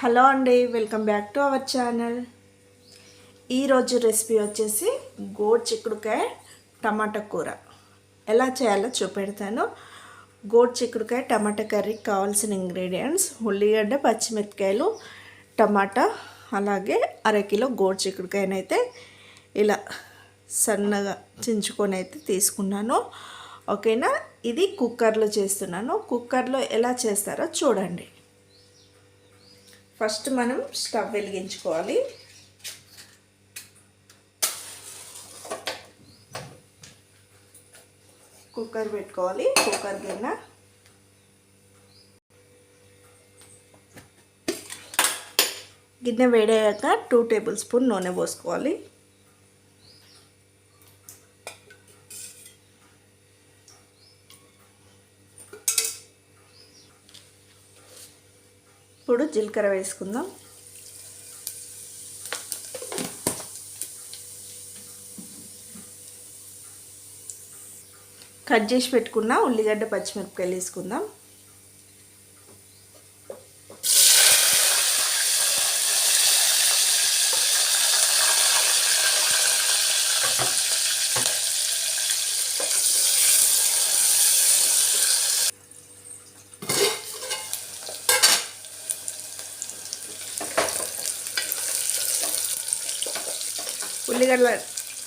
Hello అండి, welcome back to our channel. ఈరోజు recipe వచ్చేసి గోడు చిక్కుడుకాయ టమాటా కూర ఎలా చేయాలో చూపెడతాను. గోడు చిక్కుడుకాయ టమాటా కర్రీకి కావాల్సిన ఇంగ్రీడియంట్స్: ఉల్లిగడ్డ, పచ్చిమిరపకాయలు, టమాటా, అలాగే అరకిలో గోడు చిక్కుడుకాయనైతే ఇలా సన్నగా చించుకొని అయితే తీసుకున్నాను. ఓకేనా. ఇది కుక్కర్లో చేస్తున్నాను. కుక్కర్లో ఎలా చేస్తారో చూడండి. ఫస్ట్ మనం స్టవ్ వెలిగించుకోవాలి. కుక్కర్ పెట్టుకోవాలి. కుక్కర్ గిన్నె వేడయ్యాక 2 టేబుల్ స్పూన్ నూనె పోసుకోవాలి. ఇప్పుడు జీలకర్ర వేసుకుందాం. కట్ చేసి పెట్టుకున్న ఉల్లిగడ్డ, పచ్చిమిరపకాయలు వేసుకుందాం.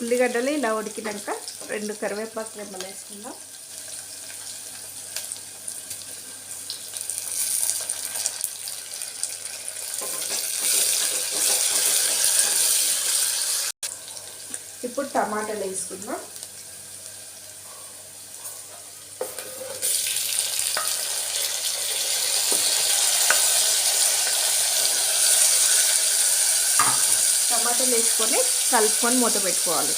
ఉల్లిగడ్డలు ఇలా ఉడికినాక 2 కరివేపాకు రెమ్మలు వేసుకుందాం. ఇప్పుడు టమాటాలు వేసుకుందాం. టమాటాలు వేసుకొని కలుపుకొని మూత పెట్టుకోవాలి.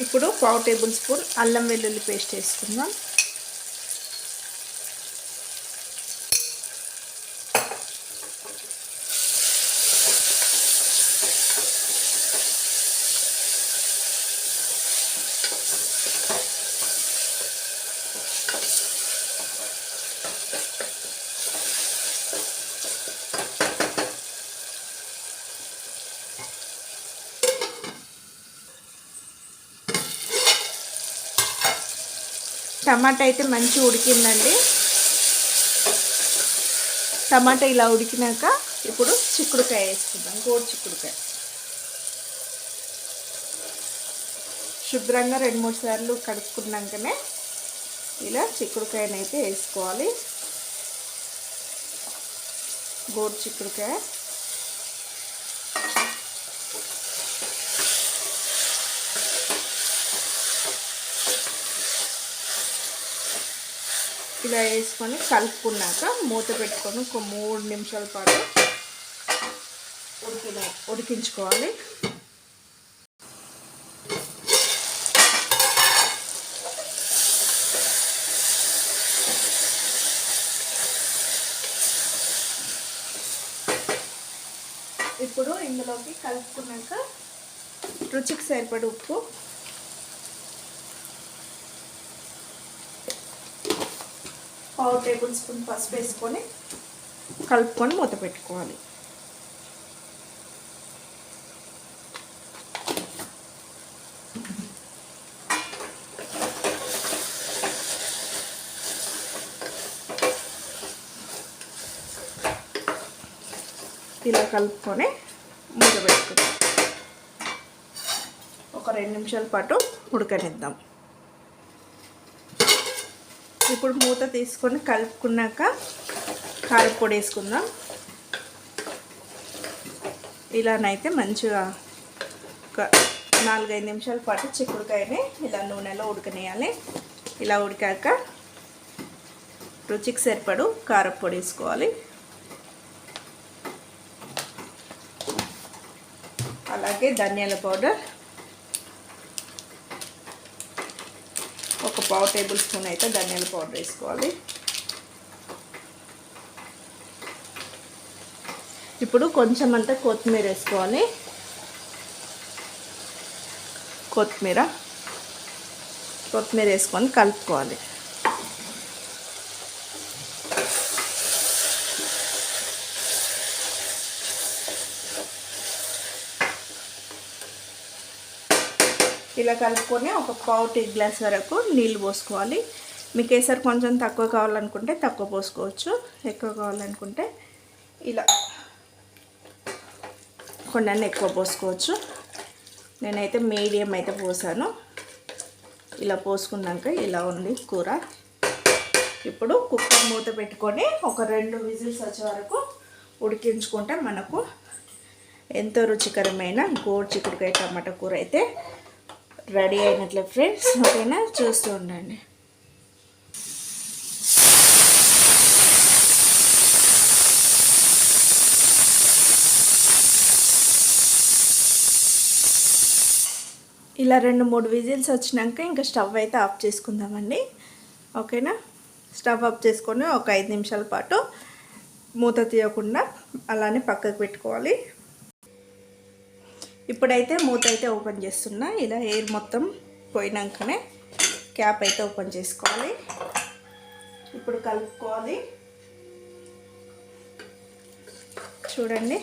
ఇప్పుడు 1/2 టేబుల్ స్పూన్ అల్లం వెల్లుల్లి పేస్ట్ వేసుకుందాం. టమాటా అయితే మంచిగా ఉడికిందండి. టమాటా ఇలా ఉడికినాక ఇప్పుడు చిక్కుడుకాయ వేసుకుందాం. గోడు చిక్కుడుకాయ శుభ్రంగా 2-3 సార్లు కడుక్కున్నాకనే ఇలా చిక్కుడుకాయనైతే వేసుకోవాలి. గోడు చిక్కుడుకాయ ఇలా వేసుకొని కలుపుకున్నాక మూత పెట్టుకొని ఒక 3 నిమిషాల పాటు ఉడికించుకోవాలి. ఇప్పుడు ఇందులోకి కలుపుకున్నాక రుచికి సరిపడే ఉప్పు, పావు టేబుల్ స్పూన్ పసుపు వేసుకొని కలుపుకొని మూత పెట్టుకోవాలి. ఇలా కలుపుకొని మూత పెట్టుకుందాం. ఒక 2 నిమిషాల పాటు ఉడకనిద్దాం. ఇప్పుడు మూత తీసుకొని కలుపుకున్నాక కారపొడి వేసుకుందాం. ఇలానైతే మంచిగా ఒక 4-5 నిమిషాల పాటు చిక్కుడుకాయని ఇలా నూనెలో ఉడకనేయాలి. ఇలా ఉడికాక రుచికి సరిపడు కారపొడి వేసుకోవాలి. అలాగే ధనియాల పౌడర్ ఒక పావు టేబుల్ స్పూన్ అయితే ధనియాల పౌడర్ వేసుకోవాలి. ఇప్పుడు కొంచెం అంతా కొత్తిమీర వేసుకోవాలి. కొత్తిమీర వేసుకొని కలుపుకోవాలి. ఇలా కలుపుకొని ఒక పావు టీ గ్లాస్ వరకు నీళ్ళు పోసుకోవాలి. మీకు కేసరి కొంచెం తక్కువ కావాలనుకుంటే తక్కువ పోసుకోవచ్చు, ఎక్కువ కావాలనుకుంటే ఇలా కొన్ని ఎక్కువ పోసుకోవచ్చు. నేనైతే మీడియం అయితే పోసాను. ఇలా పోసుకున్నాక ఇలా ఉంది కూర. ఇప్పుడు కుక్కర్ మూత పెట్టుకొని ఒక 2 విజిల్స్ వచ్చే వరకు ఉడికించుకుంటే మనకు ఎంతో రుచికరమైన గోరు చిక్కుడుకాయ టమాటా కూర అయితే రెడీ అయినట్లే ఫ్రెండ్స్. ఓకేనా, చూస్తూ ఉండండి. ఇలా 2-3 విజిల్స్ వచ్చినాక ఇంకా స్టవ్ అయితే ఆఫ్ చేసుకుందామండి. ఓకేనా, స్టవ్ ఆఫ్ చేసుకొని ఒక 5 నిమిషాల పాటు మూత తీయకుండా అలానే పక్కకు పెట్టుకోవాలి. ఇప్పుడైతే మూత అయితే ఓపెన్ చేస్తున్నా. ఇలా ఎయిర్ మొత్తం పోయినాకనే క్యాప్ అయితే ఓపెన్ చేసుకోవాలి. ఇప్పుడు కలుపుకోవాలి. చూడండి,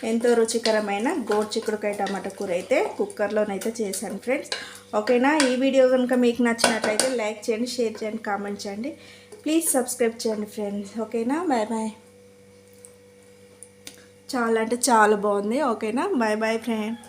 ఎంతో రుచికరమైన గోరు చిక్కుడుకాయ టమాటా కూర అయితే కుక్కర్లోనైతే చేశాను ఫ్రెండ్స్. ఓకేనా, ఈ వీడియో కనుక మీకు నచ్చినట్లయితే లైక్ చేయండి, షేర్ చేయండి, కామెంట్ చేయండి, ప్లీజ్ సబ్స్క్రైబ్ చేయండి ఫ్రెండ్స్. ఓకేనా, బాయ్ బాయ్. చాలా అంటే చాలా బాగుంది. ఓకేనా, బాయ్ బాయ్ ఫ్రెండ్స్.